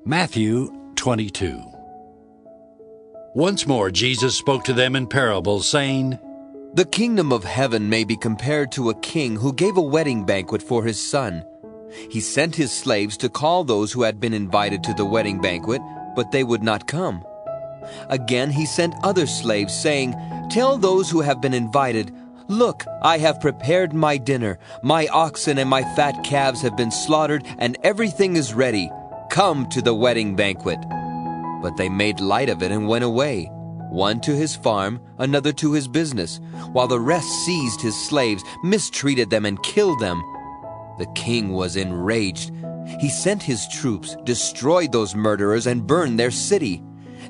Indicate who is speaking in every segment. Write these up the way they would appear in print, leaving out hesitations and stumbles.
Speaker 1: Matthew 22. Once more Jesus spoke to them in parables, saying,
Speaker 2: The kingdom of heaven may be compared to a king who gave a wedding banquet for his son. He sent his slaves to call those who had been invited to the wedding banquet, but they would not come. Again he sent other slaves, saying, Tell those who have been invited, Look, I have prepared my dinner. My oxen and my fat calves have been slaughtered, and everything is ready. Come to the wedding banquet. But they made light of it and went away, one to his farm, another to his business, while the rest seized his slaves, mistreated them, and killed them. The king was enraged. He sent his troops, destroyed those murderers, and burned their city.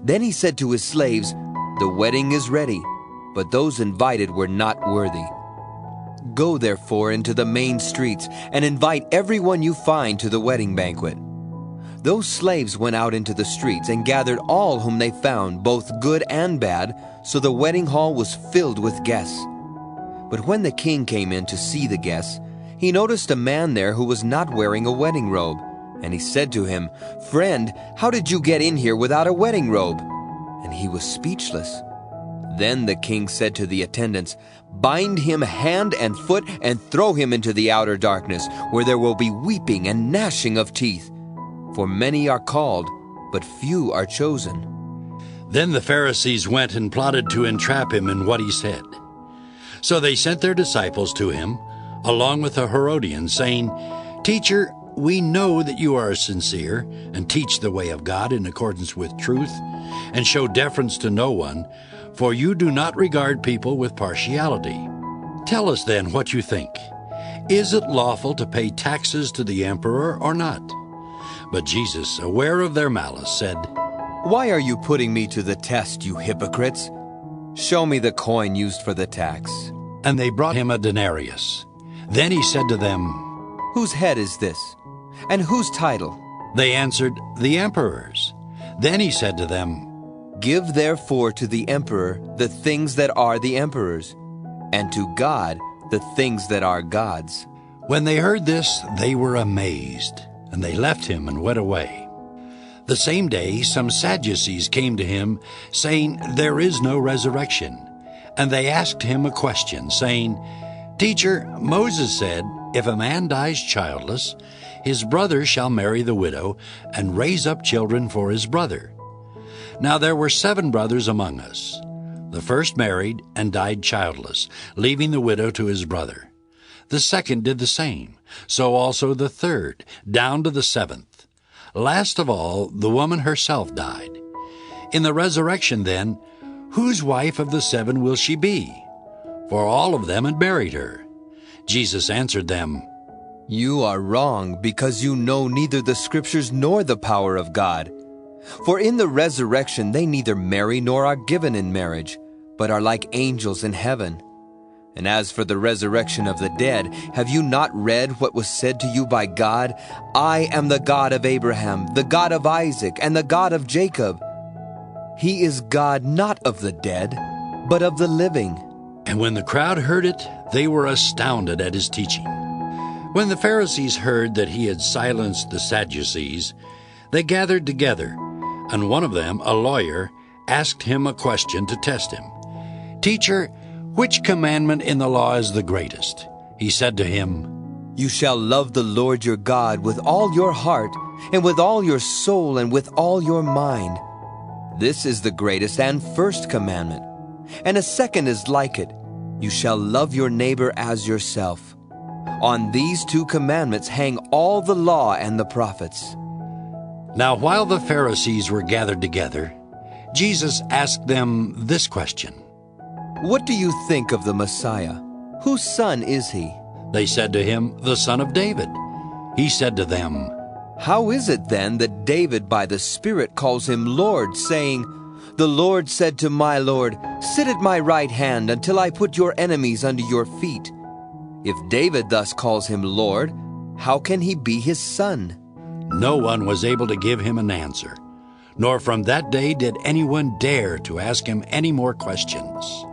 Speaker 2: Then he said to his slaves, The wedding is ready, but those invited were not worthy. Go therefore into the main streets, and invite everyone you find to the wedding banquet. Those slaves went out into the streets and gathered all whom they found, both good and bad, so the wedding hall was filled with guests. But when the king came in to see the guests, he noticed a man there who was not wearing a wedding robe. And he said to him, Friend, how did you get in here without a wedding robe? And he was speechless. Then the king said to the attendants, Bind him hand and foot and throw him into the outer darkness, where there will be weeping and gnashing of teeth. For many are called, but few are chosen.
Speaker 1: Then the Pharisees went and plotted to entrap him in what he said. So they sent their disciples to him, along with the Herodians, saying, Teacher, we know that you are sincere and teach the way of God in accordance with truth, and show deference to no one, for you do not regard people with partiality. Tell us then what you think. Is it lawful to pay taxes to the emperor or not? But Jesus, aware of their malice, said,
Speaker 2: Why are you putting me to the test, you hypocrites? Show me the coin used for the tax.
Speaker 1: And they brought him a denarius. Then he said to them,
Speaker 2: Whose head is this? And whose title?
Speaker 1: They answered, The emperor's. Then he said to them,
Speaker 2: Give therefore to the emperor the things that are the emperor's, and to God the things that are God's.
Speaker 1: When they heard this, they were amazed, and they left him and went away. The same day some Sadducees came to him, saying, There is no resurrection. And they asked him a question, saying, Teacher, Moses said, If a man dies childless, his brother shall marry the widow and raise up children for his brother. Now there were 7 brothers among us. The first married and died childless, leaving the widow to his brother. The second did the same, so also the third, down to the 7th. Last of all, the woman herself died. In the resurrection then, whose wife of the 7 will she be? For all of them had married her. Jesus answered them,
Speaker 2: You are wrong, because you know neither the Scriptures nor the power of God. For in the resurrection they neither marry nor are given in marriage, but are like angels in heaven. And as for the resurrection of the dead, have you not read what was said to you by God? I am the God of Abraham, the God of Isaac, and the God of Jacob. He is God not of the dead, but of the living.
Speaker 1: And when the crowd heard it, they were astounded at his teaching. When the Pharisees heard that he had silenced the Sadducees, they gathered together, and one of them, a lawyer, asked him a question to test him. Teacher, which commandment in the law is the greatest? He said to him,
Speaker 2: You shall love the Lord your God with all your heart, and with all your soul, and with all your mind. This is the greatest and first commandment. And a second is like it. You shall love your neighbor as yourself. On these 2 commandments hang all the law and the prophets.
Speaker 1: Now while the Pharisees were gathered together, Jesus asked them this question.
Speaker 2: What do you think of the Messiah? Whose son is he?
Speaker 1: They said to him, The son of David. He said to them,
Speaker 2: How is it then that David by the Spirit calls him Lord, saying, The Lord said to my Lord, Sit at my right hand until I put your enemies under your feet. If David thus calls him Lord, how can he be his son?
Speaker 1: No one was able to give him an answer, nor from that day did anyone dare to ask him any more questions.